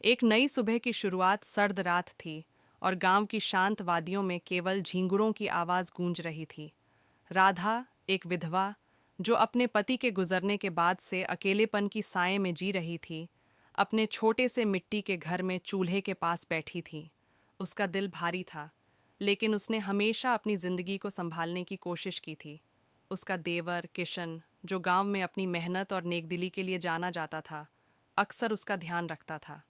एक नई सुबह की शुरुआत सर्द रात थी और गांव की शांत वादियों में केवल झींगुरों की आवाज गूंज रही थी। राधा, एक विधवा जो अपने पति के गुजरने के बाद से अकेलेपन की साए में जी रही थी, अपने छोटे से मिट्टी के घर में चूल्हे के पास बैठी थी। उसका दिल भारी था, लेकिन उसने हमेशा अपनी जिंदगी को संभालने की कोशिश की थी। उसका देवर किशन, जो गांव में अपनी मेहनत और नेकदिली के लिए जाना जाता था, अक्सर उसका ध्यान रखता था।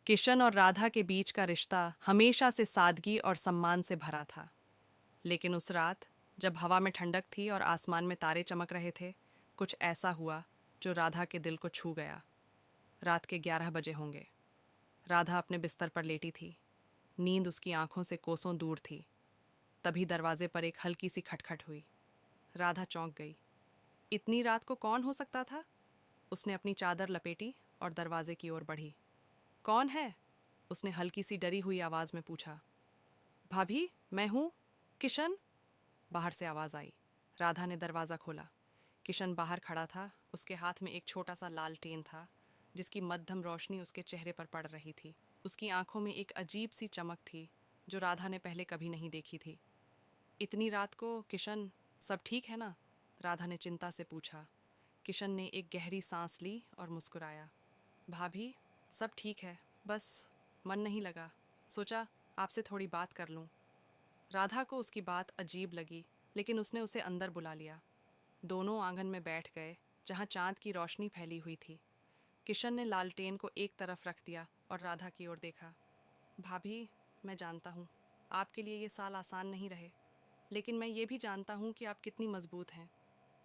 किशन और राधा के बीच का रिश्ता हमेशा से सादगी और सम्मान से भरा था। लेकिन उस रात, जब हवा में ठंडक थी और आसमान में तारे चमक रहे थे, कुछ ऐसा हुआ जो राधा के दिल को छू गया। रात के 11 बजे होंगे। राधा अपने बिस्तर पर लेटी थी। नींद उसकी आंखों से कोसों दूर थी। तभी दरवाजे पर एक हल्की सी खटखट हुई। राधा चौंक गई। इतनी रात को कौन हो सकता था? उसने अपनी चादर लपेटी और दरवाजे की ओर बढ़ी। कौन है? उसने हल्की सी डरी हुई आवाज में पूछा। भाभी, मैं हूं, किशन। बाहर से आवाज आई। राधा ने दरवाजा खोला। किशन बाहर खड़ा था। उसके हाथ में एक छोटा सा लालटेन था, जिसकी मध्यम रोशनी उसके चेहरे पर पड़ रही थी। उसकी आंखों में एक अजीब सी चमक थी जो राधा ने पहले कभी नहीं देखी थी। इतनी रात को, किशन, सब ठीक है ना? राधा ने चिंता से पूछा। किशन ने एक गहरी सांस ली और मुस्कुराया। भाभी, सब ठीक है, बस मन नहीं लगा। सोचा आपसे थोड़ी बात कर लूं। राधा को उसकी बात अजीब लगी, लेकिन उसने उसे अंदर बुला लिया। दोनों आंगन में बैठ गए, जहां चांद की रोशनी फैली हुई थी। किशन ने लालटेन को एक तरफ रख दिया और राधा की ओर देखा। भाभी, मैं जानता हूँ आपके लिए ये साल आसान नहीं रहे, लेकिन मैं ये भी जानता हूँ कि आप कितनी मजबूत हैं।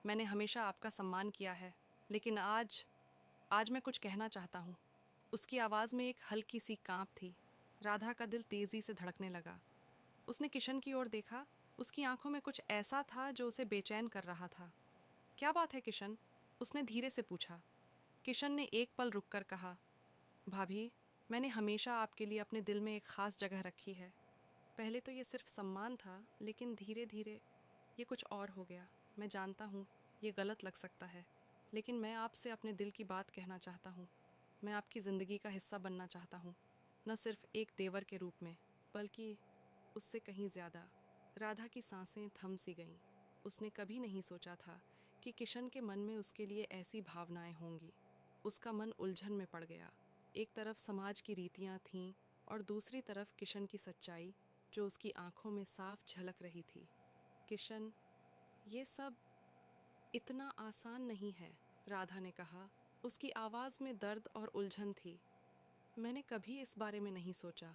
मैंने हमेशा आपका सम्मान किया है, लेकिन आज आज मैं कुछ कहना चाहता हूँ। उसकी आवाज़ में एक हल्की सी कांप थी। राधा का दिल तेजी से धड़कने लगा। उसने किशन की ओर देखा। उसकी आंखों में कुछ ऐसा था जो उसे बेचैन कर रहा था। क्या बात है किशन? उसने धीरे से पूछा। किशन ने एक पल रुककर कहा, भाभी, मैंने हमेशा आपके लिए अपने दिल में एक खास जगह रखी है। पहले तो ये सिर्फ सम्मान था, लेकिन धीरे धीरे ये कुछ और हो गया। मैं जानता हूँ ये गलत लग सकता है, लेकिन मैं आपसे अपने दिल की बात कहना चाहता हूँ। मैं आपकी ज़िंदगी का हिस्सा बनना चाहता हूँ, न सिर्फ एक देवर के रूप में, बल्कि उससे कहीं ज़्यादा। राधा की सांसें थम सी गईं। उसने कभी नहीं सोचा था कि किशन के मन में उसके लिए ऐसी भावनाएं होंगी। उसका मन उलझन में पड़ गया। एक तरफ समाज की रीतियां थीं और दूसरी तरफ किशन की सच्चाई, जो उसकी आंखों में साफ झलक रही थी। किशन, ये सब इतना आसान नहीं है, राधा ने कहा। उसकी आवाज़ में दर्द और उलझन थी। मैंने कभी इस बारे में नहीं सोचा।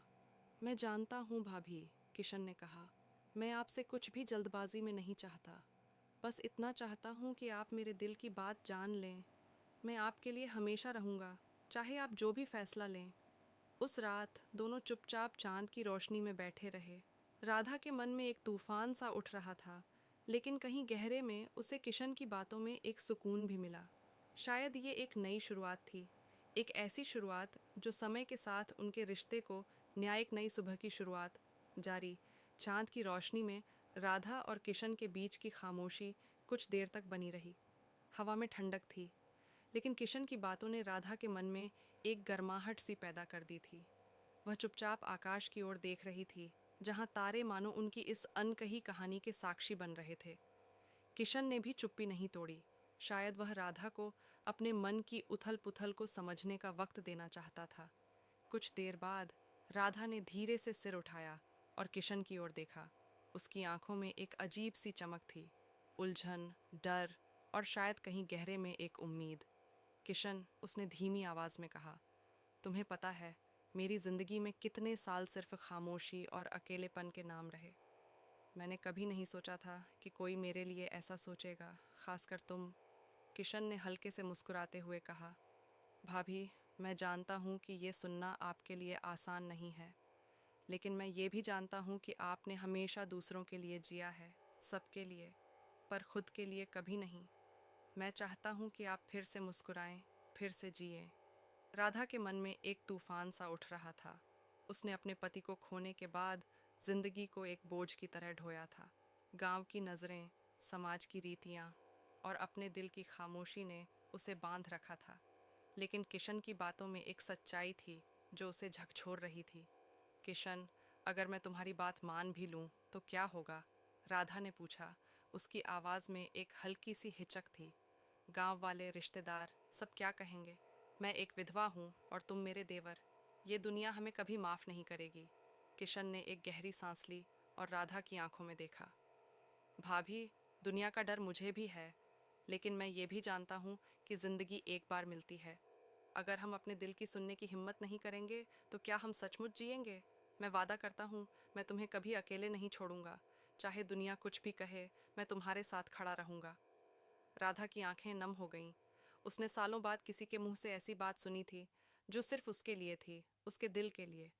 मैं जानता हूँ भाभी, किशन ने कहा। मैं आपसे कुछ भी जल्दबाजी में नहीं चाहता। बस इतना चाहता हूँ कि आप मेरे दिल की बात जान लें। मैं आपके लिए हमेशा रहूँगा, चाहे आप जो भी फैसला लें। उस रात दोनों चुपचाप चांद की रोशनी में बैठे रहे। राधा के मन में एक तूफान सा उठ रहा था, लेकिन कहीं गहरे में उसे किशन की बातों में एक सुकून भी मिला। शायद ये एक नई शुरुआत थी, एक ऐसी शुरुआत जो समय के साथ उनके रिश्ते को न्याय एक नई सुबह की शुरुआत जारी। चांद की रोशनी में राधा और किशन के बीच की खामोशी कुछ देर तक बनी रही। हवा में ठंडक थी, लेकिन किशन की बातों ने राधा के मन में एक गर्माहट सी पैदा कर दी थी। वह चुपचाप आकाश की ओर देख रही थी, जहां तारे मानो उनकी इस अनकही कहानी के साक्षी बन रहे थे। किशन ने भी चुप्पी नहीं तोड़ी। शायद वह राधा को अपने मन की उथल पुथल को समझने का वक्त देना चाहता था। कुछ देर बाद राधा ने धीरे से सिर उठाया और किशन की ओर देखा। उसकी आंखों में एक अजीब सी चमक थी, उलझन, डर और शायद कहीं गहरे में एक उम्मीद। किशन, उसने धीमी आवाज में कहा, तुम्हें पता है मेरी जिंदगी में कितने साल सिर्फ खामोशी और अकेलेपन के नाम रहे। मैंने कभी नहीं सोचा था कि कोई मेरे लिए ऐसा सोचेगा, खासकर तुम। किशन ने हल्के से मुस्कुराते हुए कहा, भाभी, मैं जानता हूँ कि ये सुनना आपके लिए आसान नहीं है, लेकिन मैं ये भी जानता हूँ कि आपने हमेशा दूसरों के लिए जिया है, सबके लिए, पर खुद के लिए कभी नहीं। मैं चाहता हूँ कि आप फिर से मुस्कुराएं, फिर से जिए। राधा के मन में एक तूफान सा उठ रहा था। उसने अपने पति को खोने के बाद जिंदगी को एक बोझ की तरह ढोया था। गांव की नज़रें, समाज की रीतियाँ और अपने दिल की खामोशी ने उसे बांध रखा था। लेकिन किशन की बातों में एक सच्चाई थी जो उसे झकझोर रही थी। किशन, अगर मैं तुम्हारी बात मान भी लूं तो क्या होगा? राधा ने पूछा। उसकी आवाज़ में एक हल्की सी हिचक थी। गांव वाले, रिश्तेदार, सब क्या कहेंगे? मैं एक विधवा हूँ और तुम मेरे देवर। ये दुनिया हमें कभी माफ़ नहीं करेगी। किशन ने एक गहरी सांस ली और राधा की आंखों में देखा। भाभी, दुनिया का डर मुझे भी है, लेकिन मैं ये भी जानता हूँ कि ज़िंदगी एक बार मिलती है। अगर हम अपने दिल की सुनने की हिम्मत नहीं करेंगे तो क्या हम सचमुच जिएंगे? मैं वादा करता हूँ, मैं तुम्हें कभी अकेले नहीं छोड़ूंगा। चाहे दुनिया कुछ भी कहे, मैं तुम्हारे साथ खड़ा रहूंगा। राधा की आंखें नम हो गईं। उसने सालों बाद किसी के मुंह से ऐसी बात सुनी थी जो सिर्फ उसके लिए थी, उसके दिल के लिए।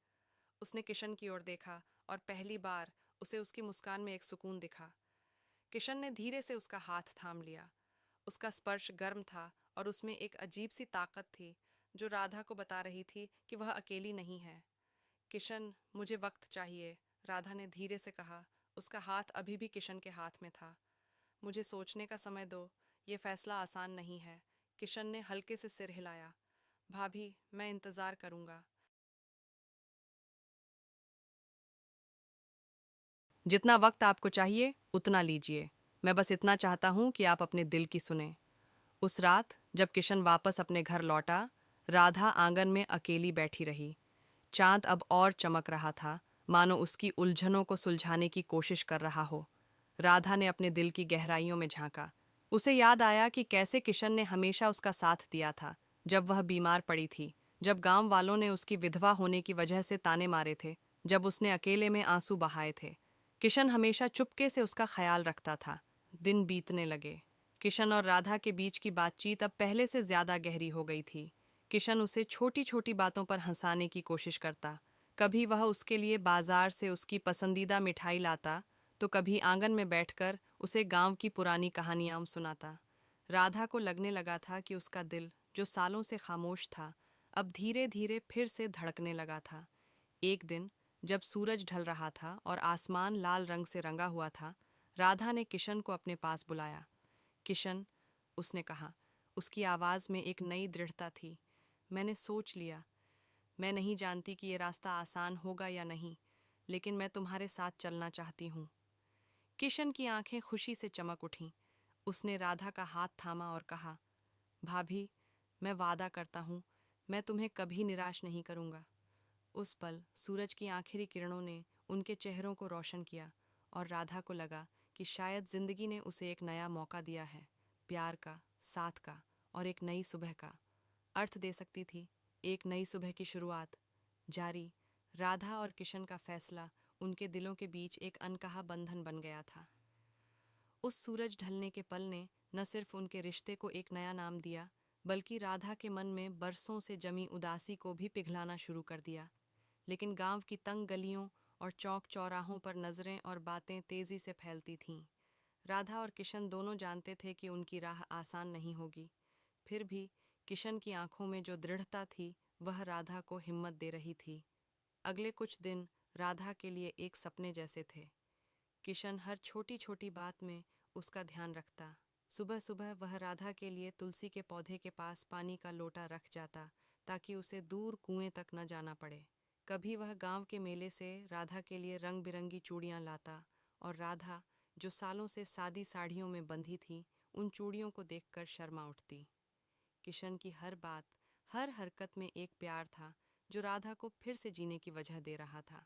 उसने किशन की ओर देखा और पहली बार उसे उसकी मुस्कान में एक सुकून दिखा। किशन ने धीरे से उसका हाथ थाम लिया। उसका स्पर्श गर्म था और उसमें एक अजीब सी ताकत थी जो राधा को बता रही थी कि वह अकेली नहीं है। किशन, मुझे वक्त चाहिए, राधा ने धीरे से कहा। उसका हाथ अभी भी किशन के हाथ में था। मुझे सोचने का समय दो, ये फैसला आसान नहीं है। किशन ने हल्के से सिर हिलाया। भाभी, मैं इंतज़ार करूंगा। जितना वक्त आपको चाहिए उतना लीजिए। मैं बस इतना चाहता हूँ कि आप अपने दिल की सुने। उस रात जब किशन वापस अपने घर लौटा, राधा आंगन में अकेली बैठी रही। चांद अब और चमक रहा था, मानो उसकी उलझनों को सुलझाने की कोशिश कर रहा हो। राधा ने अपने दिल की गहराइयों में झांका। उसे याद आया कि कैसे किशन ने हमेशा उसका साथ दिया था जब वह बीमार पड़ी थी, जब गांव वालों ने उसकी विधवा होने की वजह से ताने मारे थे, जब उसने अकेले में आंसू बहाए थे। किशन हमेशा चुपके से उसका ख्याल रखता था। दिन बीतने लगे। किशन और राधा के बीच की बातचीत अब पहले से ज्यादा गहरी हो गई थी। किशन उसे छोटी छोटी बातों पर हंसाने की कोशिश करता। कभी वह उसके लिए बाजार से उसकी पसंदीदा मिठाई लाता, तो कभी आंगन में बैठकर उसे गांव की पुरानी कहानियां सुनाता। राधा को लगने लगा था कि उसका दिल, जो सालों से खामोश था, अब धीरे धीरे फिर से धड़कने लगा था। एक दिन जब सूरज ढल रहा था और आसमान लाल रंग से रंगा हुआ था, राधा ने किशन को अपने पास बुलाया। किशन, उसने कहा, उसकी आवाज़ में एक नई दृढ़ता थी। मैंने सोच लिया। मैं नहीं जानती कि ये रास्ता आसान होगा या नहीं, लेकिन मैं तुम्हारे साथ चलना चाहती हूँ। किशन की आंखें खुशी से चमक उठीं। उसने राधा का हाथ थामा और कहा, भाभी, मैं वादा करता हूँ, मैं तुम्हें कभी निराश नहीं करूँगा। उस पल सूरज की आखिरी किरणों ने उनके चेहरों को रोशन किया और राधा को लगा कि शायद जिंदगी ने उसे एक नया मौका दिया है, प्यार का, साथ का और एक नई सुबह का। अर्थ दे सकती थी, एक नई सुबह की शुरुआत। जारी, राधा और किशन का फैसला उनके दिलों के बीच एक अनकहा बंधन बन गया था। उस सूरज ढलने के पल ने न सिर्फ उनके रिश्ते को एक नया नाम दिया, बल्कि राधा के मन में बरसों से जमी उदासी को भी पिघलाना शुरू कर दिया। लेकिन गांव की तंग गलियों और चौक चौराहों पर नजरें और बातें तेजी से फैलती थीं। राधा और किशन दोनों जानते थे कि उनकी राह आसान नहीं होगी। फिर भी किशन की आंखों में जो दृढ़ता थी, वह राधा को हिम्मत दे रही थी। अगले कुछ दिन राधा के लिए एक सपने जैसे थे। किशन हर छोटी छोटी बात में उसका ध्यान रखता। सुबह सुबह वह राधा के लिए तुलसी के पौधे के पास पानी का लोटा रख जाता, ताकि उसे दूर कुएं तक न जाना पड़े। कभी वह गांव के मेले से राधा के लिए रंग बिरंगी चूड़ियां लाता, और राधा, जो सालों से सादी साड़ियों में बंधी थी, उन चूड़ियों को देखकर शर्मा उठती। किशन की हर बात, हर हरकत में एक प्यार था जो राधा को फिर से जीने की वजह दे रहा था।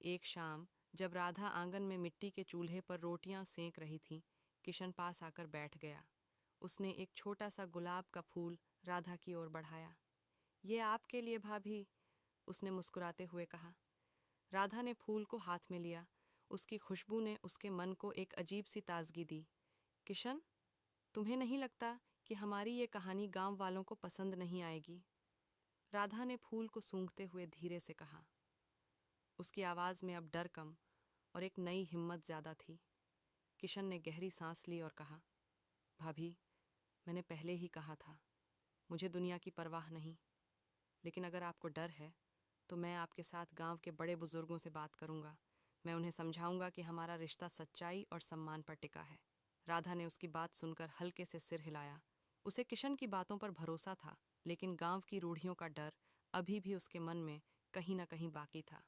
एक शाम जब राधा आंगन में मिट्टी के चूल्हे पर रोटियां सेंक रही थी, किशन पास आकर बैठ गया। उसने एक छोटा सा गुलाब का फूल राधा की ओर बढ़ाया। ये आपके लिए भाभी, उसने मुस्कुराते हुए कहा। राधा ने फूल को हाथ में लिया। उसकी खुशबू ने उसके मन को एक अजीब सी ताजगी दी। किशन, तुम्हें नहीं लगता कि हमारी ये कहानी गांव वालों को पसंद नहीं आएगी? राधा ने फूल को सूंघते हुए धीरे से कहा। उसकी आवाज़ में अब डर कम और एक नई हिम्मत ज़्यादा थी। किशन ने गहरी सांस ली और कहा, भाभी, मैंने पहले ही कहा था, मुझे दुनिया की परवाह नहीं। लेकिन अगर आपको डर है तो मैं आपके साथ गांव के बड़े बुजुर्गों से बात करूंगा। मैं उन्हें समझाऊंगा कि हमारा रिश्ता सच्चाई और सम्मान पर टिका है। राधा ने उसकी बात सुनकर हल्के से सिर हिलाया। उसे किशन की बातों पर भरोसा था, लेकिन गांव की रूढ़ियों का डर अभी भी उसके मन में कहीं न कहीं बाकी था।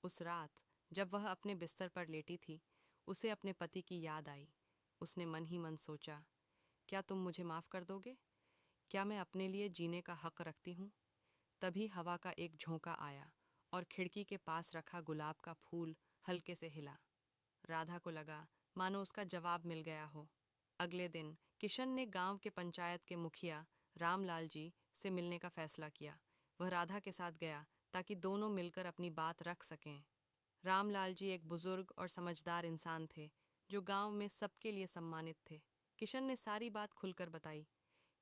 उस रात जब वह अपने बिस्तर पर लेटी थी, उसे अपने पति की याद आई। उसने मन ही मन सोचा, क्या तुम मुझे माफ़ कर दोगे? क्या मैं अपने लिए जीने का हक रखती हूँ? तभी हवा का एक झोंका आया और खिड़की के पास रखा गुलाब का फूल हल्के से हिला। राधा को लगा मानो उसका जवाब मिल गया हो। अगले दिन किशन ने गांव के पंचायत के मुखिया रामलाल जी से मिलने का फैसला किया। वह राधा के साथ गया ताकि दोनों मिलकर अपनी बात रख सकें। रामलाल जी एक बुजुर्ग और समझदार इंसान थे जो गांव में सबके लिए सम्मानित थे। किशन ने सारी बात खुलकर बताई,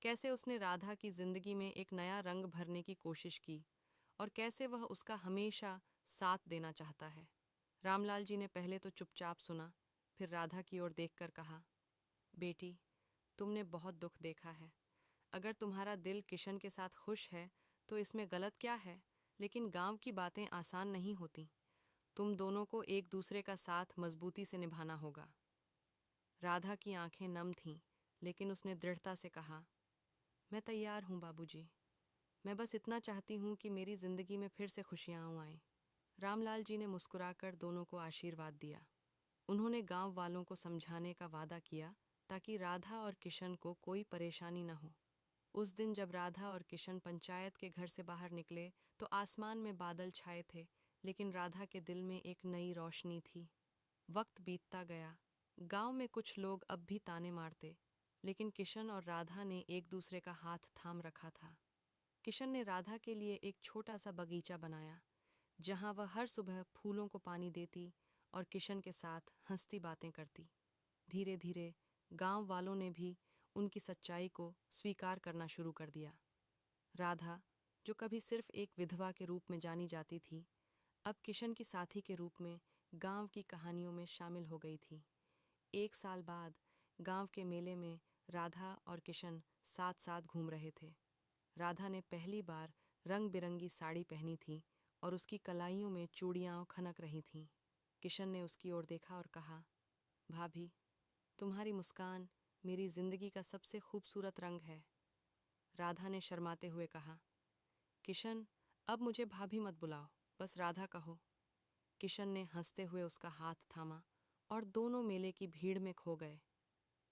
कैसे उसने राधा की जिंदगी में एक नया रंग भरने की कोशिश की और कैसे वह उसका हमेशा साथ देना चाहता है। रामलाल जी ने पहले तो चुपचाप सुना, फिर राधा की ओर देखकर कहा, बेटी, तुमने बहुत दुख देखा है। अगर तुम्हारा दिल किशन के साथ खुश है तो इसमें गलत क्या है? लेकिन गांव की बातें आसान नहीं होती। तुम दोनों को एक दूसरे का साथ मजबूती से निभाना होगा। राधा की आंखें नम थीं, लेकिन उसने दृढ़ता से कहा, मैं तैयार हूँ बाबूजी। मैं बस इतना चाहती हूँ कि मेरी जिंदगी में फिर से खुशियाँ आएं। रामलाल जी ने मुस्कुराकर दोनों को आशीर्वाद दिया। उन्होंने गांव वालों को समझाने का वादा किया ताकि राधा और किशन को कोई परेशानी न हो। उस दिन जब राधा और किशन पंचायत के घर से बाहर निकले तो आसमान में बादल छाए थे, लेकिन राधा के दिल में एक नई रोशनी थी। वक्त बीतता गया। गांव में कुछ लोग अब भी ताने मारते, लेकिन किशन और राधा ने एक दूसरे का हाथ थाम रखा था। किशन ने राधा के लिए एक छोटा सा बगीचा बनाया, जहां वह हर सुबह फूलों को पानी देती और किशन के साथ हंसती बातें करती। धीरे धीरे गांव वालों ने भी उनकी सच्चाई को स्वीकार करना शुरू कर दिया। राधा, जो कभी सिर्फ एक विधवा के रूप में जानी जाती थी, अब किशन की साथी के रूप में गांव की कहानियों में शामिल हो गई थी। एक साल बाद गांव के मेले में राधा और किशन साथ साथ घूम रहे थे। राधा ने पहली बार रंग बिरंगी साड़ी पहनी थी और उसकी कलाइयों में चूड़ियां खनक रही थीं। किशन ने उसकी ओर देखा और कहा, भाभी, तुम्हारी मुस्कान मेरी जिंदगी का सबसे खूबसूरत रंग है। राधा ने शर्माते हुए कहा, किशन, अब मुझे भाभी मत बुलाओ, बस राधा कहो। किशन ने हंसते हुए उसका हाथ थामा और दोनों मेले की भीड़ में खो गए,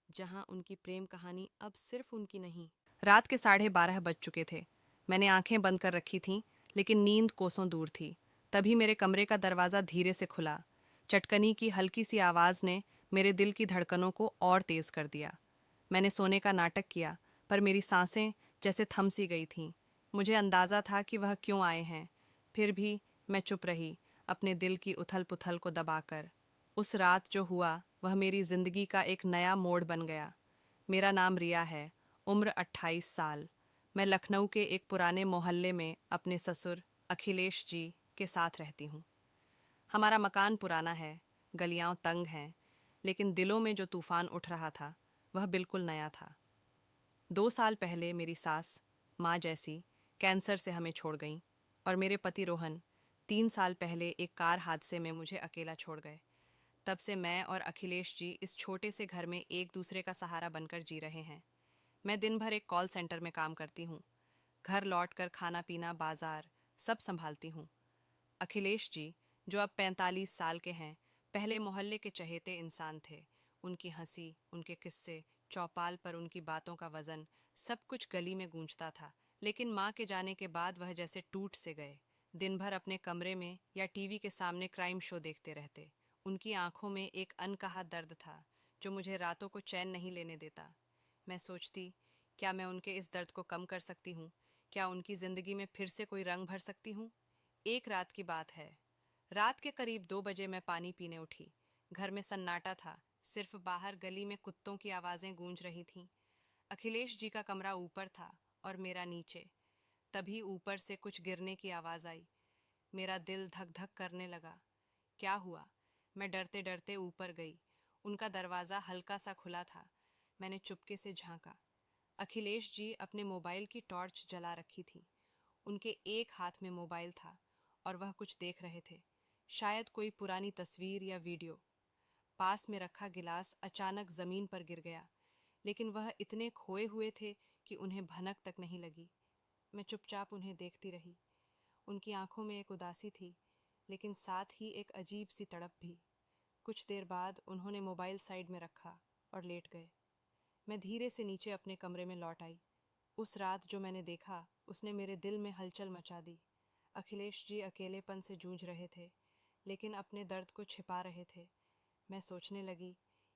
जहां उनकी प्रेम कहानी अब सिर्फ उनकी नहीं। रात के 12:30 बज चुके थे। मैंने आंखें बंद कर रखी थीं, लेकिन नींद कोसों दूर थी। तभी मेरे कमरे का दरवाज़ा धीरे से खुला। चटकनी की हल्की सी आवाज़ ने मेरे दिल की धड़कनों को और तेज़ कर दिया। मैंने सोने का नाटक किया, पर मेरी सांसें जैसे थम सी गई थीं। मुझे अंदाज़ा था कि वह क्यों आए हैं, फिर भी मैं चुप रही, अपने दिल की उथल पुथल को दबाकर। उस रात जो हुआ वह मेरी जिंदगी का एक नया मोड़ बन गया। मेरा नाम रिया है, उम्र 28 साल। मैं लखनऊ के एक पुराने मोहल्ले में अपने ससुर अखिलेश जी के साथ रहती हूँ। हमारा मकान पुराना है, गलियाँ तंग हैं, लेकिन दिलों में जो तूफान उठ रहा था वह बिल्कुल नया था। 2 साल पहले मेरी सास, माँ जैसी, कैंसर से हमें छोड़ गईं और मेरे पति रोहन 3 साल पहले एक कार हादसे में मुझे अकेला छोड़ गए। तब से मैं और अखिलेश जी इस छोटे से घर में एक दूसरे का सहारा बनकर जी रहे हैं। मैं दिन भर एक कॉल सेंटर में काम करती हूँ। घर लौटकर खाना पीना, बाजार सब संभालती हूँ। अखिलेश जी, जो अब 45 साल के हैं, पहले मोहल्ले के चहेते इंसान थे। उनकी हंसी, उनके किस्से, चौपाल पर उनकी बातों का वजन, सब कुछ गली में गूंजता था। लेकिन माँ के जाने के बाद वह जैसे टूट से गए। दिन भर अपने कमरे में या टीवी के सामने क्राइम शो देखते रहते। उनकी आंखों में एक अनकहा दर्द था जो मुझे रातों को चैन नहीं लेने देता। मैं सोचती, क्या मैं उनके इस दर्द को कम कर सकती हूँ? क्या उनकी जिंदगी में फिर से कोई रंग भर सकती हूँ? एक रात की बात है। रात के करीब 2 बजे मैं पानी पीने उठी। घर में सन्नाटा था, सिर्फ बाहर गली में कुत्तों की आवाजें गूंज रही थीं। अखिलेश जी का कमरा ऊपर था और मेरा नीचे। तभी ऊपर से कुछ गिरने की आवाज आई। मेरा दिल धक धक करने लगा। क्या हुआ? मैं डरते डरते ऊपर गई। उनका दरवाज़ा हल्का सा खुला था। मैंने चुपके से झांका। अखिलेश जी अपने मोबाइल की टॉर्च जला रखी थी। उनके एक हाथ में मोबाइल था और वह कुछ देख रहे थे, शायद कोई पुरानी तस्वीर या वीडियो। पास में रखा गिलास अचानक जमीन पर गिर गया, लेकिन वह इतने खोए हुए थे कि उन्हें भनक तक नहीं लगी। मैं चुपचाप उन्हें देखती रही। उनकी आंखों में एक उदासी थी, लेकिन साथ ही एक अजीब सी तड़प भी। कुछ देर बाद उन्होंने मोबाइल साइड में रखा और लेट गए। मैं धीरे से नीचे अपने कमरे में लौट आई। उस रात जो मैंने देखा उसने मेरे दिल में हलचल मचा दी। अखिलेश जी अकेलेपन से जूझ रहे थे, लेकिन अपने दर्द को छिपा रहे थे। मैं सोचने लगी,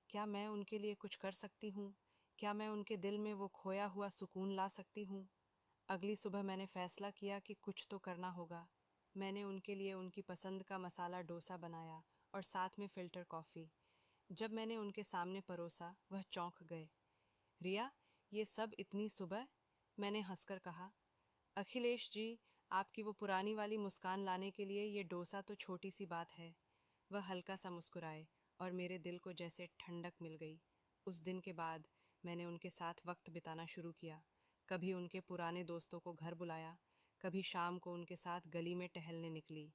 क्या मैं उनके लिए कुछ कर सकती हूँ? क्या मैं उनके दिल में वो खोया हुआ सुकून ला सकती हूँ? अगली सुबह मैंने फैसला किया कि कुछ तो करना होगा। मैंने उनके लिए उनकी पसंद का मसाला डोसा बनाया और साथ में फ़िल्टर कॉफ़ी। जब मैंने उनके सामने परोसा, वह चौंक गए। रिया, ये सब इतनी सुबह? मैंने हंसकर कहा। अखिलेश जी, आपकी वो पुरानी वाली मुस्कान लाने के लिए ये डोसा तो छोटी सी बात है। वह हल्का सा मुस्कुराए और मेरे दिल को जैसे ठंडक मिल गई। उस दिन के बाद मैंने उनके साथ वक्त बिताना शुरू किया। कभी उनके पुराने दोस्तों को घर बुलाया, कभी शाम को उनके साथ गली में टहलने निकली।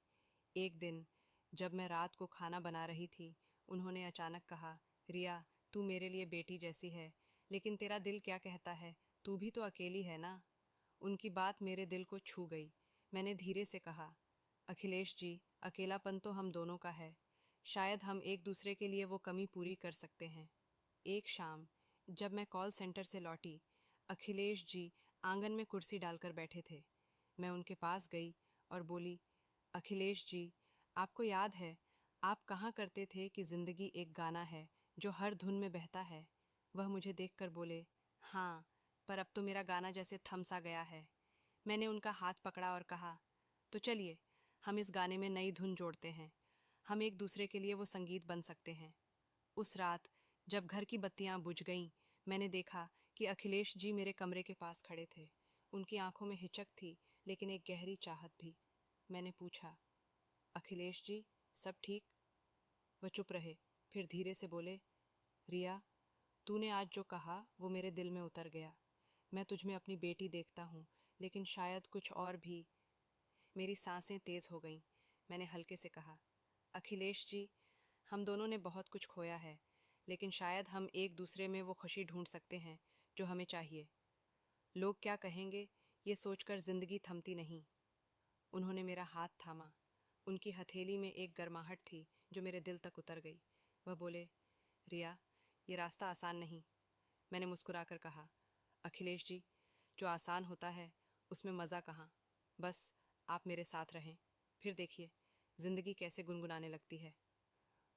एक दिन जब मैं रात को खाना बना रही थी, उन्होंने अचानक कहा, रिया, तू मेरे लिए बेटी जैसी है, लेकिन तेरा दिल क्या कहता है? तू भी तो अकेली है ना? उनकी बात मेरे दिल को छू गई। मैंने धीरे से कहा, अखिलेश जी, अकेलापन तो हम दोनों का है। शायद हम एक दूसरे के लिए वो कमी पूरी कर सकते हैं। एक शाम जब मैं कॉल सेंटर से लौटी, अखिलेश जी आंगन में कुर्सी डालकर बैठे थे। मैं उनके पास गई और बोली, अखिलेश जी, आपको याद है आप कहाँ करते थे कि ज़िंदगी एक गाना है जो हर धुन में बहता है? वह मुझे देखकर बोले, हाँ, पर अब तो मेरा गाना जैसे थम सा गया है। मैंने उनका हाथ पकड़ा और कहा, तो चलिए हम इस गाने में नई धुन जोड़ते हैं। हम एक दूसरे के लिए वो संगीत बन सकते हैं। उस रात जब घर की बत्तियां बुझ गईं, मैंने देखा कि अखिलेश जी मेरे कमरे के पास खड़े थे। उनकी आंखों में हिचक थी, लेकिन एक गहरी चाहत भी। मैंने पूछा, अखिलेश जी, सब ठीक? वह चुप रहे, फिर धीरे से बोले, रिया, तूने आज जो कहा वो मेरे दिल में उतर गया। मैं तुझ में अपनी बेटी देखता हूँ, लेकिन शायद कुछ और भी। मेरी सांसें तेज हो गईं। मैंने हल्के से कहा, अखिलेश जी, हम दोनों ने बहुत कुछ खोया है, लेकिन शायद हम एक दूसरे में वो खुशी ढूंढ सकते हैं जो हमें चाहिए। लोग क्या कहेंगे, ये सोचकर जिंदगी थमती नहीं। उन्होंने मेरा हाथ थामा। उनकी हथेली में एक गर्माहट थी जो मेरे दिल तक उतर गई। वह बोले, रिया, ये रास्ता आसान नहीं। मैंने मुस्कुराकर कहा, अखिलेश जी, जो आसान होता है उसमें मज़ा कहाँ। बस आप मेरे साथ रहें, फिर देखिए ज़िंदगी कैसे गुनगुनाने लगती है।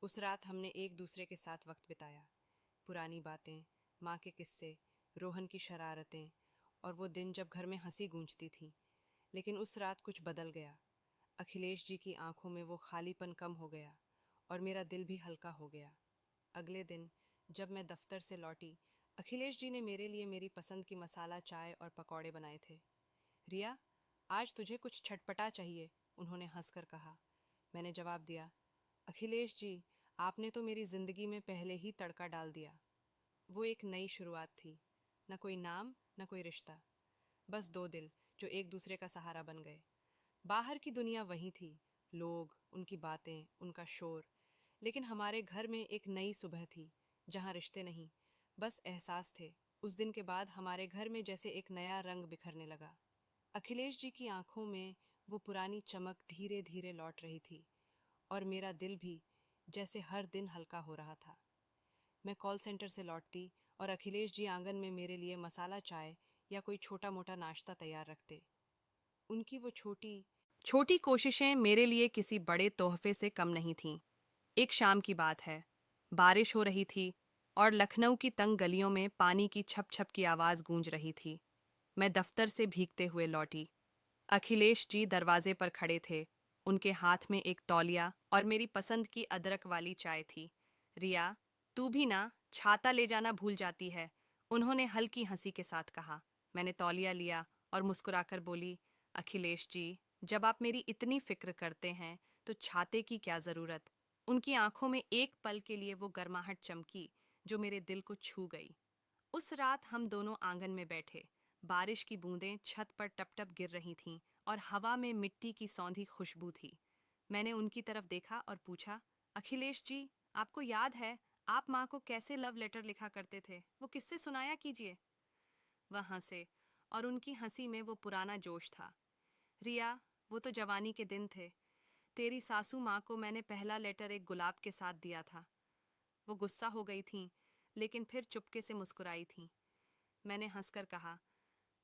उस रात हमने एक दूसरे के साथ वक्त बिताया। पुरानी बातें, माँ के किस्से, रोहन की शरारतें, और वो दिन जब घर में हंसी गूंजती थी। लेकिन उस रात कुछ बदल गया। अखिलेश जी की आंखों में वो खालीपन कम हो गया और मेरा दिल भी हल्का हो गया। अगले दिन जब मैं दफ्तर से लौटी, अखिलेश जी ने मेरे लिए मेरी पसंद की मसाला चाय और पकौड़े बनाए थे। रिया, आज तुझे कुछ छटपटा चाहिए, उन्होंने हंसकर कहा। मैंने जवाब दिया, अखिलेश जी, आपने तो मेरी जिंदगी में पहले ही तड़का डाल दिया। वो एक नई शुरुआत थी। न कोई नाम, न कोई रिश्ता, बस दो दिल जो एक दूसरे का सहारा बन गए। बाहर की दुनिया वही थी, लोग, उनकी बातें, उनका शोर, लेकिन हमारे घर में एक नई सुबह थी, जहाँ रिश्ते नहीं, बस एहसास थे। उस दिन के बाद हमारे घर में जैसे एक नया रंग बिखरने लगा। अखिलेश जी की आंखों में वो पुरानी चमक धीरे धीरे लौट रही थी, और मेरा दिल भी जैसे हर दिन हल्का हो रहा था। मैं कॉल सेंटर से लौटती और अखिलेश जी आंगन में मेरे लिए मसाला चाय या कोई छोटा मोटा नाश्ता तैयार रखते। उनकी वो छोटी छोटी कोशिशें मेरे लिए किसी बड़े तोहफे से कम नहीं थीं। एक शाम की बात है। बारिश हो रही थी और लखनऊ की तंग गलियों में पानी की छप छप की आवाज़ गूंज रही थी। मैं दफ्तर से भीगते हुए लौटी। अखिलेश जी दरवाजे पर खड़े थे। उनके हाथ में एक तौलिया और मेरी पसंद की अदरक वाली चाय थी। रिया, तू भी ना छाता ले जाना भूल जाती है, उन्होंने हल्की हंसी के साथ कहा। मैंने तौलिया लिया और मुस्कुराकर बोली, अखिलेश जी, जब आप मेरी इतनी फिक्र करते हैं तो छाते की क्या ज़रूरत। उनकी आंखों में एक पल के लिए वो गर्माहट चमकी जो मेरे दिल को छू गई। उस रात हम दोनों आंगन में बैठे। बारिश की बूंदें छत पर टप टप गिर रही थीं और हवा में मिट्टी की सौंधी खुशबू थी। मैंने उनकी तरफ देखा और पूछा, अखिलेश जी, आपको याद है आप माँ को कैसे लव लेटर लिखा करते थे? वो किससे सुनाया कीजिए। वह हंसे और उनकी हंसी में वो पुराना जोश था। रिया, वो तो जवानी के दिन थे। तेरी सासू माँ को मैंने पहला लेटर एक गुलाब के साथ दिया था। वो गुस्सा हो गई थीं, लेकिन फिर चुपके से मुस्कुराई थीं। मैंने हंसकर कहा,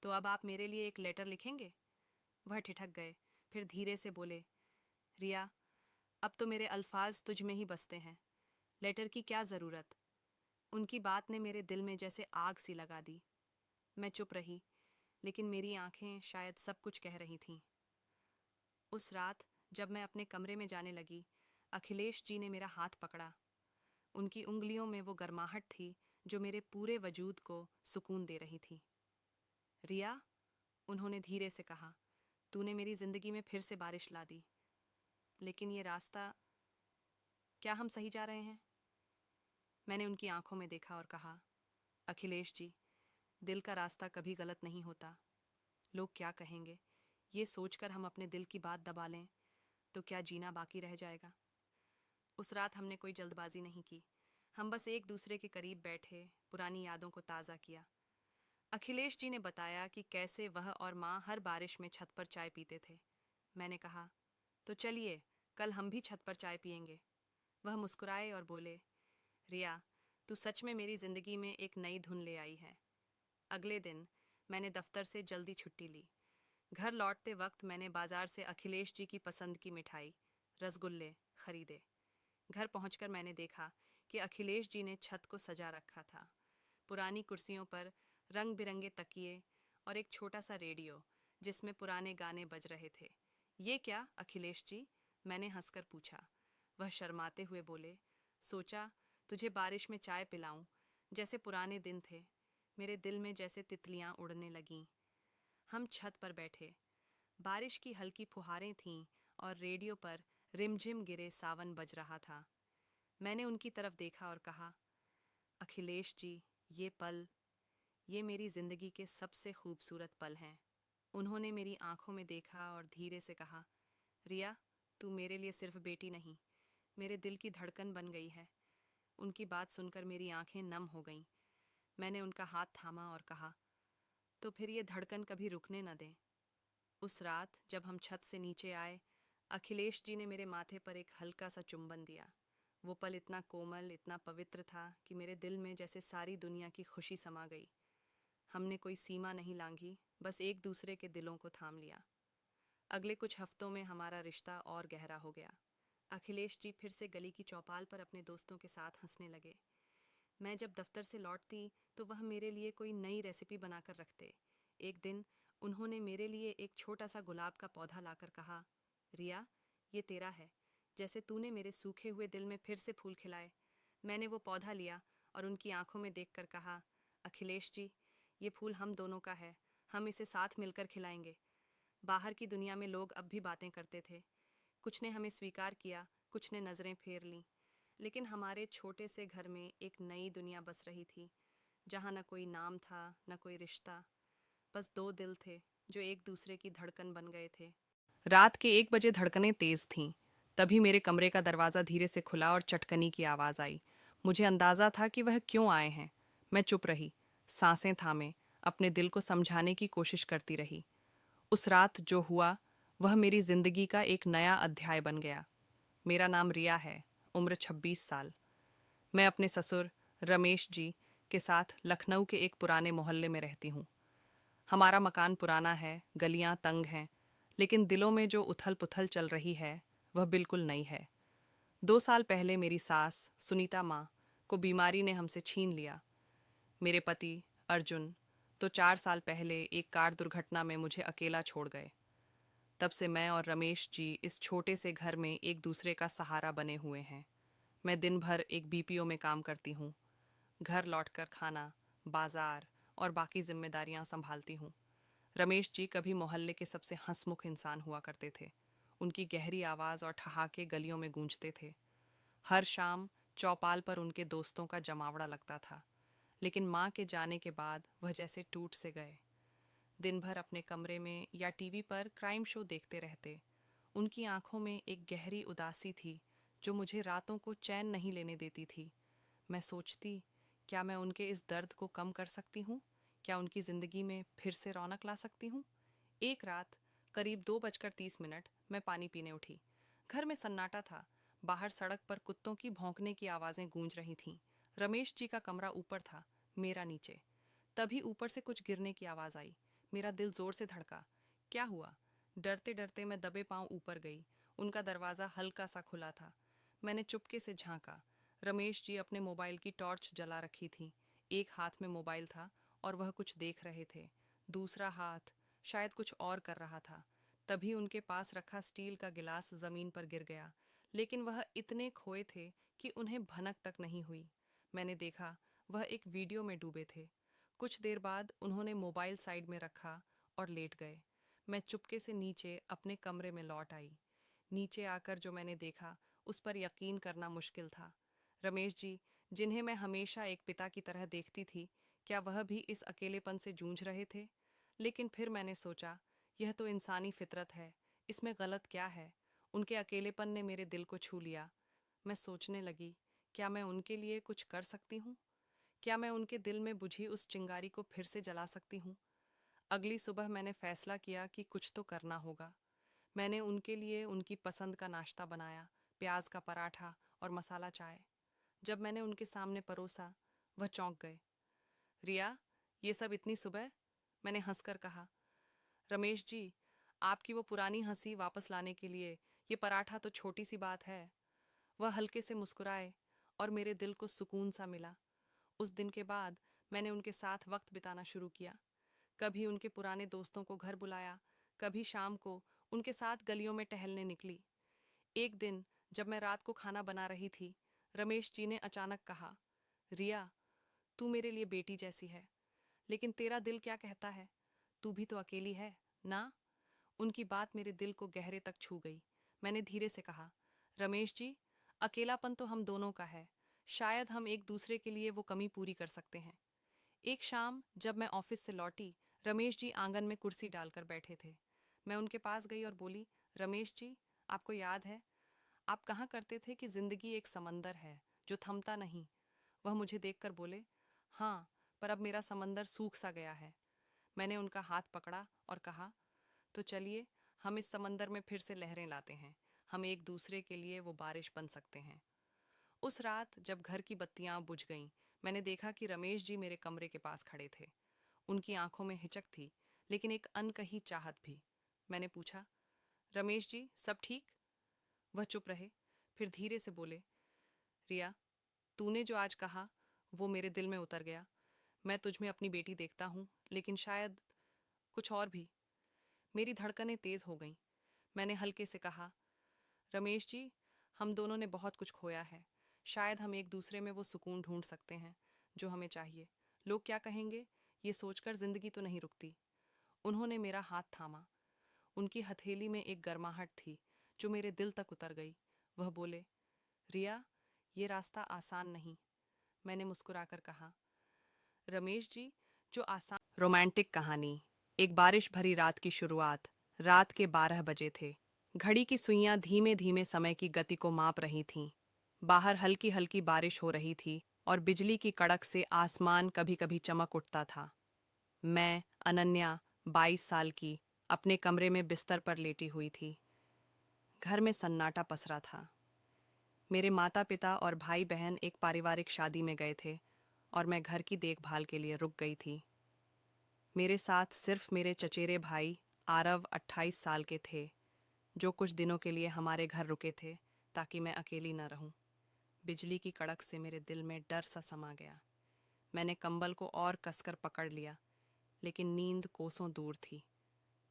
तो अब आप मेरे लिए एक लेटर लिखेंगे? वह ठिठक गए, फिर धीरे से बोले, रिया, अब तो मेरे अल्फाज तुझ में ही बसते हैं। लेटर की क्या ज़रूरत? उनकी बात ने मेरे दिल में जैसे आग सी लगा दी। मैं चुप रही, लेकिन मेरी आंखें शायद सब कुछ कह रही थीं। उस रात जब मैं अपने कमरे में जाने लगी, अखिलेश जी ने मेरा हाथ पकड़ा। उनकी उंगलियों में वो गर्माहट थी जो मेरे पूरे वजूद को सुकून दे रही थी। रिया, उन्होंने धीरे से कहा, तूने मेरी जिंदगी में फिर से बारिश ला दी। लेकिन ये रास्ता, क्या हम सही जा रहे हैं? मैंने उनकी आंखों में देखा और कहा, अखिलेश जी, दिल का रास्ता कभी गलत नहीं होता। लोग क्या कहेंगे, ये सोचकर हम अपने दिल की बात दबा लें तो क्या जीना बाकी रह जाएगा? उस रात हमने कोई जल्दबाजी नहीं की। हम बस एक दूसरे के करीब बैठे, पुरानी यादों को ताज़ा किया। अखिलेश जी ने बताया कि कैसे वह और माँ हर बारिश में छत पर चाय पीते थे। मैंने कहा, तो चलिए, कल हम भी छत पर चाय पियेंगे। वह मुस्कुराए और बोले, रिया, तू सच में मेरी जिंदगी में एक नई धुन ले आई है। अगले दिन मैंने दफ्तर से जल्दी छुट्टी ली। घर लौटते वक्त मैंने बाजार से अखिलेश जी की पसंद की मिठाई, रसगुल्ले खरीदे। घर पहुंचकर मैंने देखा कि अखिलेश जी ने छत को सजा रखा था। पुरानी कुर्सियों पर रंग बिरंगे तकिए और एक छोटा सा रेडियो जिसमें पुराने गाने बज रहे थे। ये क्या अखिलेश जी? मैंने हंसकर पूछा। वह शर्माते हुए बोले, सोचा तुझे बारिश में चाय पिलाऊं, जैसे पुराने दिन थे। मेरे दिल में जैसे तितलियां उड़ने लगीं। हम छत पर बैठे। बारिश की हल्की फुहारें थीं और रेडियो पर रिमझिम गिरे सावन बज रहा था। मैंने उनकी तरफ देखा और कहा, अखिलेश जी, ये मेरी जिंदगी के सबसे खूबसूरत पल हैं। उन्होंने मेरी आंखों में देखा और धीरे से कहा, रिया, तू मेरे लिए सिर्फ बेटी नहीं, मेरे दिल की धड़कन बन गई है। उनकी बात सुनकर मेरी आंखें नम हो गईं। मैंने उनका हाथ थामा और कहा, तो फिर ये धड़कन कभी रुकने न दें। उस रात जब हम छत से नीचे आए, अखिलेश जी ने मेरे माथे पर एक हल्का सा चुंबन दिया। वो पल इतना कोमल, इतना पवित्र था कि मेरे दिल में जैसे सारी दुनिया की खुशी समा गई। हमने कोई सीमा नहीं लांघी, बस एक दूसरे के दिलों को थाम लिया। अगले कुछ हफ्तों में हमारा रिश्ता और गहरा हो गया। अखिलेश जी फिर से गली की चौपाल पर अपने दोस्तों के साथ हंसने लगे। मैं जब दफ्तर से लौटती तो वह मेरे लिए कोई नई रेसिपी बनाकर रखते। एक दिन उन्होंने मेरे लिए एक छोटा सा गुलाब का पौधा लाकर कहा, रिया, ये तेरा है, जैसे तूने मेरे सूखे हुए दिल में फिर से फूल खिलाए। मैंने वो पौधा लिया और उनकी आंखों में देखकर कहा, अखिलेश जी, ये फूल हम दोनों का है, हम इसे साथ मिलकर खिलाएंगे। बाहर की दुनिया में लोग अब भी बातें करते थे। कुछ ने हमें स्वीकार किया, कुछ ने नज़रें फेर लीं, लेकिन हमारे छोटे से घर में एक नई दुनिया बस रही थी, जहाँ न कोई नाम था, न कोई रिश्ता, बस दो दिल थे जो एक दूसरे की धड़कन बन गए थे। रात के 1 बजे धड़कनें तेज थीं। तभी मेरे कमरे का दरवाज़ा धीरे से खुला और चटकनी की आवाज़ आई। मुझे अंदाज़ा था कि वह क्यों आए हैं। मैं चुप रही, सांसें थामे, अपने दिल को समझाने की कोशिश करती रही। उस रात जो हुआ, वह मेरी जिंदगी का एक नया अध्याय बन गया। मेरा नाम रिया है, उम्र 26 साल। मैं अपने ससुर रमेश जी के साथ लखनऊ के एक पुराने मोहल्ले में रहती हूँ। हमारा मकान पुराना है, गलियाँ तंग हैं, लेकिन दिलों में जो उथल पुथल चल रही है वह बिल्कुल नई है। 2 साल पहले मेरी सास सुनीता माँ को बीमारी ने हमसे छीन लिया। मेरे पति अर्जुन तो 4 साल पहले एक कार दुर्घटना में मुझे अकेला छोड़ गए। तब से मैं और रमेश जी इस छोटे से घर में एक दूसरे का सहारा बने हुए हैं। मैं दिन भर एक बीपीओ में काम करती हूँ। घर लौटकर खाना, बाजार और बाकी जिम्मेदारियां संभालती हूँ। रमेश जी कभी मोहल्ले के सबसे हंसमुख इंसान हुआ करते थे। उनकी गहरी आवाज़ और ठहाके गलियों में गूंजते थे। हर शाम चौपाल पर उनके दोस्तों का जमावड़ा लगता था, लेकिन माँ के जाने के बाद वह जैसे टूट से गए। दिन भर अपने कमरे में या टीवी पर क्राइम शो देखते रहते। उनकी आंखों में एक गहरी उदासी थी जो मुझे रातों को चैन नहीं लेने देती थी। मैं सोचती, क्या मैं उनके इस दर्द को कम कर सकती हूँ? क्या उनकी ज़िंदगी में फिर से रौनक ला सकती हूँ? एक रात करीब 2:30 मैं पानी पीने उठी। घर में सन्नाटा था। बाहर सड़क पर कुत्तों की भौंकने की आवाजें गूंज रही थीं। रमेश जी का कमरा ऊपर था, मेरा नीचे। तभी ऊपर से कुछ गिरने की आवाज आई। मेरा दिल जोर से धड़का। क्या हुआ? डरते डरते मैं दबे पांव ऊपर गई। उनका दरवाजा हल्का सा खुला था। मैंने चुपके से झांका। रमेश जी अपने मोबाइल की टॉर्च जला रखी थी। एक हाथ में मोबाइल था और वह कुछ देख रहे थे। दूसरा हाथ शायद कुछ और कर रहा था। तभी उनके पास रखा स्टील का गिलास जमीन पर गिर गया, लेकिन वह इतने खोए थे कि उन्हें भनक तक नहीं हुई। मैंने देखा वह एक वीडियो में डूबे थे। कुछ देर बाद उन्होंने मोबाइल साइड में रखा और लेट गए। मैं चुपके से नीचे अपने कमरे में लौट आई। नीचे आकर जो मैंने देखा उस पर यकीन करना मुश्किल था। रमेश जी, जिन्हें मैं हमेशा एक पिता की तरह देखती थी, क्या वह भी इस अकेलेपन से जूझ रहे थे? लेकिन फिर मैंने सोचा, यह तो इंसानी फितरत है, इसमें गलत क्या है? उनके अकेलेपन ने मेरे दिल को छू लिया। मैं सोचने लगी, क्या मैं उनके लिए कुछ कर सकती हूँ? क्या मैं उनके दिल में बुझी उस चिंगारी को फिर से जला सकती हूँ? अगली सुबह मैंने फैसला किया कि कुछ तो करना होगा। मैंने उनके लिए उनकी पसंद का नाश्ता बनाया, प्याज का पराठा और मसाला चाय। जब मैंने उनके सामने परोसा, वह चौंक गए। रिया, ये सब इतनी सुबह? मैंने हंसकर कहा। रमेश जी, आपकी वो पुरानी हंसी वापस लाने के लिए ये पराठा तो छोटी सी बात है। वह हल्के से मुस्कुराए और मेरे दिल को सुकून सा मिला। उस दिन के बाद मैंने उनके साथ वक्त बिताना शुरू किया। कभी उनके पुराने दोस्तों को घर बुलाया, कभी शाम को उनके साथ गलियों में टहलने निकली। एक दिन जब मैं रात को खाना बना रही थी, रमेश जी ने अचानक कहा, रिया, तू मेरे लिए बेटी जैसी है, लेकिन तेरा दिल क्या कहता है? तू भी तो अकेली है ना? उनकी बात मेरे दिल को गहरे तक छू गई। मैंने धीरे से कहा, रमेश जी, अकेलापन तो हम दोनों का है। शायद हम एक दूसरे के लिए वो कमी पूरी कर सकते हैं। एक शाम जब मैं ऑफिस से लौटी, रमेश जी आंगन में कुर्सी डालकर बैठे थे। मैं उनके पास गई और बोली, रमेश जी, आपको याद है, आप कहाँ करते थे कि जिंदगी एक समंदर है जो थमता नहीं। वह मुझे देखकर बोले, हाँ, पर अब मेरा समंदर सूख सा गया है। मैंने उनका हाथ पकड़ा और कहा, तो चलिए हम इस समंदर में फिर से लहरें लाते हैं। हम एक दूसरे के लिए वो बारिश बन सकते हैं। उस रात जब घर की बत्तियां बुझ गईं, मैंने देखा कि रमेश जी मेरे कमरे के पास खड़े थे। उनकी आंखों में हिचक थी, लेकिन एक अनकही चाहत भी। मैंने पूछा, रमेश जी, सब ठीक? वह चुप रहे, फिर धीरे से बोले, रिया, तूने जो आज कहा वो मेरे दिल में उतर गया। मैं तुझ में अपनी बेटी देखता हूँ, लेकिन शायद कुछ और भी। मेरी धड़कनें तेज हो गईं। मैंने हल्के से कहा, रमेश जी, हम दोनों ने बहुत कुछ खोया है। शायद हम एक दूसरे में वो सुकून ढूंढ सकते हैं जो हमें चाहिए। लोग क्या कहेंगे, ये सोचकर जिंदगी तो नहीं रुकती। उन्होंने मेरा हाथ थामा। उनकी हथेली में एक गर्माहट थी जो मेरे दिल तक उतर गई। वह बोले, रिया, ये रास्ता आसान नहीं। मैंने मुस्कुराकर कहा, रमेश जी, जो आसान। रोमांटिक कहानी। एक बारिश भरी रात की शुरुआत। रात के 12 बजे थे। घड़ी की सुइयां धीमे धीमे समय की गति को माप रही थीं। बाहर हल्की हल्की बारिश हो रही थी और बिजली की कड़क से आसमान कभी कभी चमक उठता था। मैं, अनन्या, 22 साल की, अपने कमरे में बिस्तर पर लेटी हुई थी। घर में सन्नाटा पसरा था। मेरे माता पिता और भाई बहन एक पारिवारिक शादी में गए थे और मैं घर की देखभाल के लिए रुक गई थी। मेरे साथ सिर्फ मेरे चचेरे भाई आरव 28 साल के थे, जो कुछ दिनों के लिए हमारे घर रुके थे ताकि मैं अकेली न रहूं। बिजली की कड़क से मेरे दिल में डर सा समा गया। मैंने कंबल को और कसकर पकड़ लिया, लेकिन नींद कोसों दूर थी।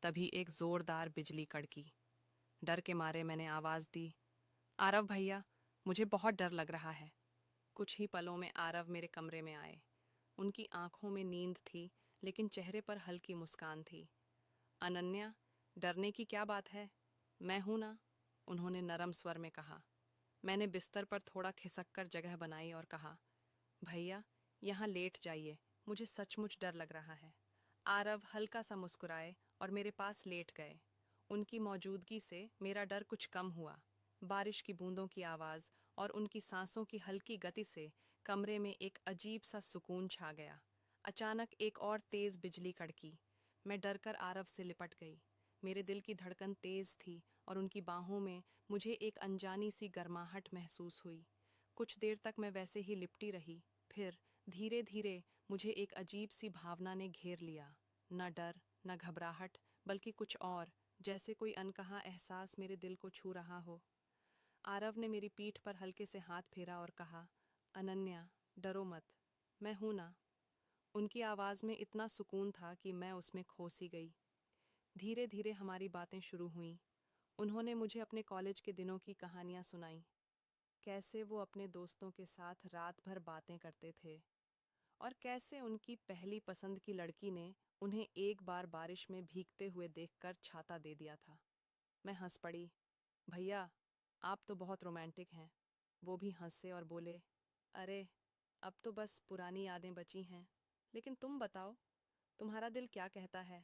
तभी एक जोरदार बिजली कड़की। डर के मारे मैंने आवाज दी, आरव भैया, मुझे बहुत डर लग रहा है। कुछ ही पलों में आरव मेरे कमरे में आए। उनकी आंखों में नींद थी, लेकिन चेहरे पर हल्की मुस्कान थी। अनन्या, डरने की क्या बात है, मैं हूं ना, उन्होंने नरम स्वर में कहा। मैंने बिस्तर पर थोड़ा खिसक कर जगह बनाई और कहा, भैया, यहाँ लेट जाइए, मुझे सचमुच डर लग रहा है। आरव हल्का सा मुस्कुराए और मेरे पास लेट गए। उनकी मौजूदगी से मेरा डर कुछ कम हुआ। बारिश की बूंदों की आवाज़ और उनकी सांसों की हल्की गति से कमरे में एक अजीब सा सुकून छा गया। अचानक एक और तेज बिजली कड़की। मैं डरकर आरव से लिपट गई। मेरे दिल की धड़कन तेज थी और उनकी बाहों में मुझे एक अनजानी सी गर्माहट महसूस हुई। कुछ देर तक मैं वैसे ही लिपटी रही। फिर धीरे धीरे मुझे एक अजीब सी भावना ने घेर लिया। न डर, न घबराहट, बल्कि कुछ और, जैसे कोई अनकहा एहसास मेरे दिल को छू रहा हो। आरव ने मेरी पीठ पर हल्के से हाथ फेरा और कहा, अनन्या, डरो मत, मैं हूं ना। उनकी आवाज़ में इतना सुकून था कि मैं उसमें खो सी गई। धीरे धीरे हमारी बातें शुरू हुईं। उन्होंने मुझे अपने कॉलेज के दिनों की कहानियां सुनाईं, कैसे वो अपने दोस्तों के साथ रात भर बातें करते थे और कैसे उनकी पहली पसंद की लड़की ने उन्हें एक बार बारिश में भीगते हुए देखकर छाता दे दिया था। मैं हंस पड़ी। भैया, आप तो बहुत रोमांटिक हैं। वो भी हंसे और बोले, अरे, अब तो बस पुरानी यादें बची हैं। लेकिन तुम बताओ, तुम्हारा दिल क्या कहता है?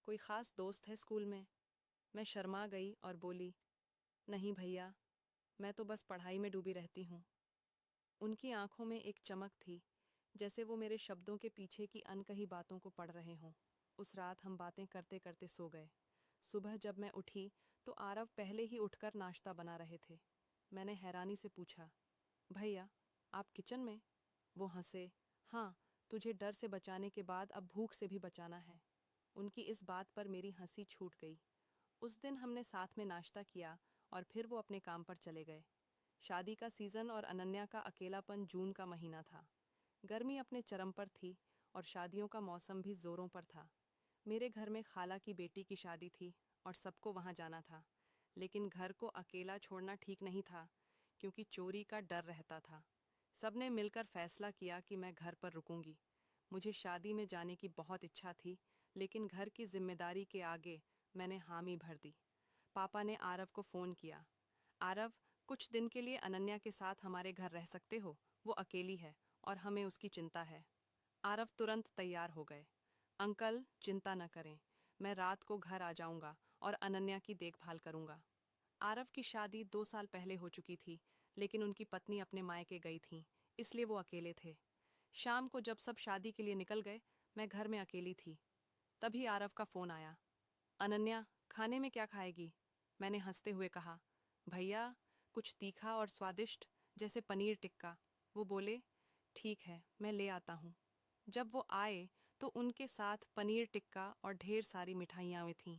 कोई खास दोस्त है स्कूल में? मैं शर्मा गई और बोली, नहीं भैया, मैं तो बस पढ़ाई में डूबी रहती हूँ। उनकी आंखों में एक चमक थी, जैसे वो मेरे शब्दों के पीछे की अनकही बातों को पढ़ रहे हों। उस रात हम बातें करते करते सो गए। सुबह जब मैं उठी तो आरव पहले ही उठकर नाश्ता बना रहे थे। मैंने हैरानी से पूछा, भैया, आप किचन में? वो हंसे, हाँ, तुझे डर से बचाने के बाद अब भूख से भी बचाना है। उनकी इस बात पर मेरी हंसी छूट गई। उस दिन हमने साथ में नाश्ता किया और फिर वो अपने काम पर चले गए। शादी का सीज़न और अनन्या का अकेलापन। जून का महीना था। गर्मी अपने चरम पर थी और शादियों का मौसम भी जोरों पर था। मेरे घर में खाला की बेटी की शादी थी और सबको वहाँ जाना था। लेकिन घर को अकेला छोड़ना ठीक नहीं था, क्योंकि चोरी का डर रहता था। सबने मिलकर फैसला किया कि मैं घर पर रुकूंगी। मुझे शादी में जाने की बहुत इच्छा थी, लेकिन घर की जिम्मेदारी के आगे मैंने हामी भर दी। पापा ने आरव को फ़ोन किया, आरव, कुछ दिन के लिए अनन्या के साथ हमारे घर रह सकते हो? वो अकेली है और हमें उसकी चिंता है। आरव तुरंत तैयार हो गए। अंकल, चिंता न करें, मैं रात को घर आ जाऊंगा और अनन्या की देखभाल करूंगा। आरव की शादी 2 साल पहले हो चुकी थी, लेकिन उनकी पत्नी अपने मायके गई थी, इसलिए वो अकेले थे। शाम को जब सब शादी के लिए निकल गए, मैं घर में अकेली थी। तभी आरव का फ़ोन आया। अनन्या, खाने में क्या खाएगी? मैंने हंसते हुए कहा, भैया, कुछ तीखा और स्वादिष्ट, जैसे पनीर टिक्का। वो बोले, ठीक है, मैं ले आता हूँ। जब वो आए तो उनके साथ पनीर टिक्का और ढेर सारी मिठाइयाँ भी थीं।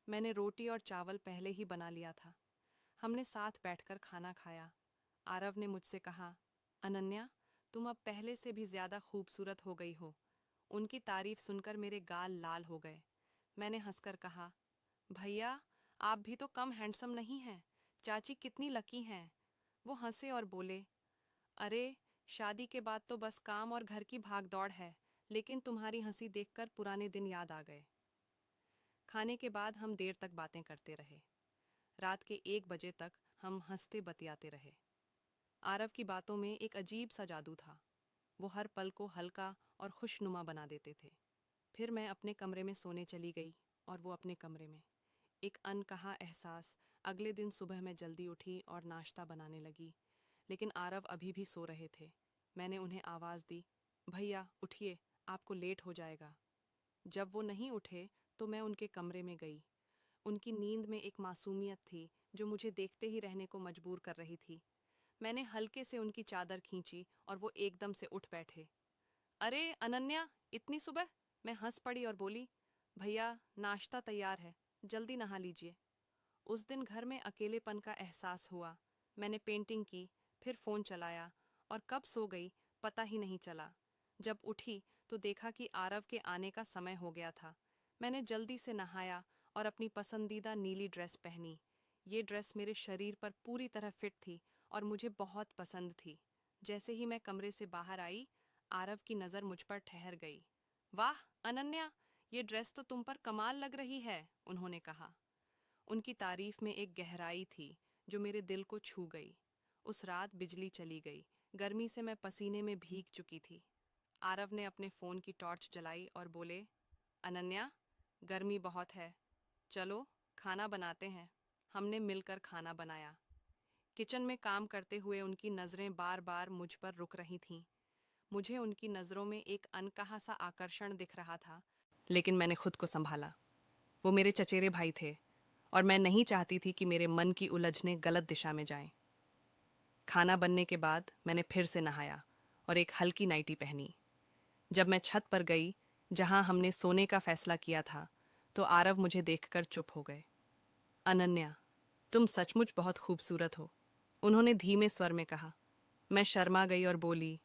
मैंने रोटी और चावल पहले ही बना लिया था। हमने साथ बैठकर खाना खाया। आरव ने मुझसे कहा, अनन्या, तुम अब पहले से भी ज़्यादा खूबसूरत हो गई हो। उनकी तारीफ सुनकर मेरे गाल लाल हो गए। मैंने हंसकर कहा, भैया, आप भी तो कम हैंडसम नहीं हैं। चाची कितनी लकी हैं। वो हंसे और बोले, अरे, शादी के बाद तो बस काम और घर की भागदौड़ है, लेकिन तुम्हारी हंसी देखकर पुराने दिन याद आ गए। खाने के बाद हम देर तक बातें करते रहे। रात के 1 बजे तक हम हंसते बतियाते रहे। आरव की बातों में एक अजीब सा जादू था। वो हर पल को हल्का और खुशनुमा बना देते थे। फिर मैं अपने कमरे में सोने चली गई और वो अपने कमरे में। एक अनकहा एहसास। अगले दिन सुबह मैं जल्दी उठी और नाश्ता बनाने लगी, लेकिन आरव अभी भी सो रहे थे। मैंने उन्हें आवाज़ दी, भैया उठिए, आपको लेट हो जाएगा। जब वो नहीं उठे तो मैं उनके कमरे में गई। उनकी नींद में एक मासूमियत थी जो मुझे देखते ही रहने को मजबूर कर रही थी। मैंने हल्के से उनकी चादर खींची और वो एकदम से उठ बैठे। अरे अनन्या, इतनी सुबह? मैं हंस पड़ी और बोली, भैया, नाश्ता तैयार है, जल्दी नहा लीजिए। उस दिन घर में अकेलेपन का एहसास हुआ। मैंने पेंटिंग की, फिर फ़ोन चलाया और कब सो गई पता ही नहीं चला। जब उठी तो देखा कि आरव के आने का समय हो गया था। मैंने जल्दी से नहाया और अपनी पसंदीदा नीली ड्रेस पहनी। ये ड्रेस मेरे शरीर पर पूरी तरह फिट थी और मुझे बहुत पसंद थी। जैसे ही मैं कमरे से बाहर आई, आरव की नज़र मुझ पर ठहर गई। वाह अनन्या, ये ड्रेस तो तुम पर कमाल लग रही है, उन्होंने कहा। उनकी तारीफ में एक गहराई थी जो मेरे दिल को छू गई। उस रात बिजली चली गई। गर्मी से मैं पसीने में भीग चुकी थी। आरव ने अपने फ़ोन की टॉर्च जलाई और बोले, अनन्या, गर्मी बहुत है, चलो खाना बनाते हैं। हमने मिलकर खाना बनाया। किचन में काम करते हुए उनकी नज़रें बार बार मुझ पर रुक रही थीं। मुझे उनकी नज़रों में एक अनकहा सा आकर्षण दिख रहा था, लेकिन मैंने खुद को संभाला। वो मेरे चचेरे भाई थे और मैं नहीं चाहती थी कि मेरे मन की उलझनें गलत दिशा में जाएं। खाना बनने के बाद मैंने फिर से नहाया और एक हल्की नाइटी पहनी। जब मैं छत पर गई जहां हमने सोने का फैसला किया था, तो आरव मुझे देखकर चुप हो गए। अनन्या, तुम सचमुच बहुत खूबसूरत हो, उन्होंने धीमे स्वर में कहा। मैं शर्मा गई और बोली,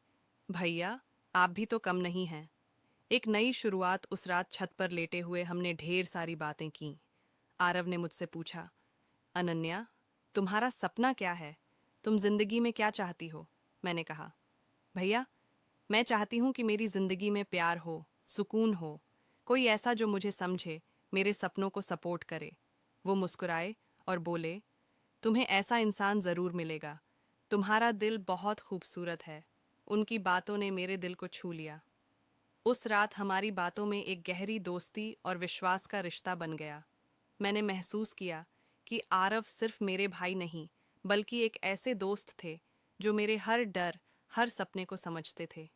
भैया, आप भी तो कम नहीं हैं। एक नई शुरुआत उस रात छत पर लेटे हुए हमने ढेर सारी बातें की। आरव ने मुझसे पूछा, अनन्या, तुम्हारा सपना क्या है? तुम जिंदगी में क्या चाहती हो? मैंने कहा, भैया, मैं चाहती हूँ कि मेरी जिंदगी में प्यार हो, सुकून हो, कोई ऐसा जो मुझे समझे, मेरे सपनों को सपोर्ट करे। वो मुस्कुराए और बोले, तुम्हें ऐसा इंसान जरूर मिलेगा। तुम्हारा दिल बहुत खूबसूरत है। उनकी बातों ने मेरे दिल को छू लिया। उस रात हमारी बातों में एक गहरी दोस्ती और विश्वास का रिश्ता बन गया। मैंने महसूस किया कि आरव सिर्फ मेरे भाई नहीं, बल्कि एक ऐसे दोस्त थे जो मेरे हर डर, हर सपने को समझते थे।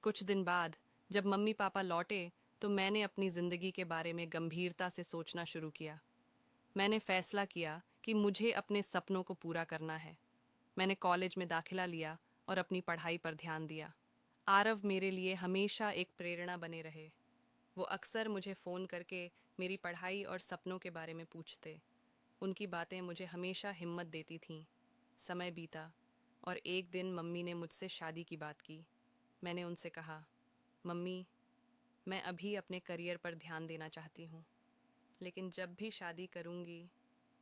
कुछ दिन बाद जब मम्मी पापा लौटे, तो मैंने अपनी जिंदगी के बारे में गंभीरता से सोचना शुरू किया। मैंने फैसला किया कि मुझे अपने सपनों को पूरा करना है। मैंने कॉलेज में दाखिला लिया और अपनी पढ़ाई पर ध्यान दिया। आरव मेरे लिए हमेशा एक प्रेरणा बने रहे। वो अक्सर मुझे फ़ोन करके मेरी पढ़ाई और सपनों के बारे में पूछते। उनकी बातें मुझे हमेशा हिम्मत देती थीं। समय बीता और एक दिन मम्मी ने मुझसे शादी की बात की। मैंने उनसे कहा, मम्मी, मैं अभी अपने करियर पर ध्यान देना चाहती हूँ, लेकिन जब भी शादी करूँगी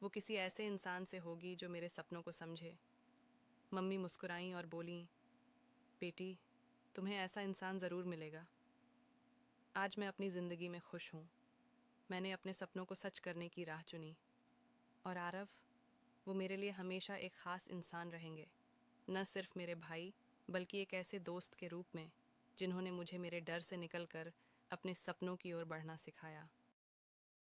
वो किसी ऐसे इंसान से होगी जो मेरे सपनों को समझे। मम्मी मुस्कुराईं और बोलीं, बेटी, तुम्हें ऐसा इंसान ज़रूर मिलेगा। आज मैं अपनी ज़िंदगी में खुश हूँ। मैंने अपने सपनों को सच करने की राह चुनी। और आरव, वो मेरे लिए हमेशा एक ख़ास इंसान रहेंगे, न सिर्फ मेरे भाई, बल्कि एक ऐसे दोस्त के रूप में जिन्होंने मुझे मेरे डर से निकलकर अपने सपनों की ओर बढ़ना सिखाया।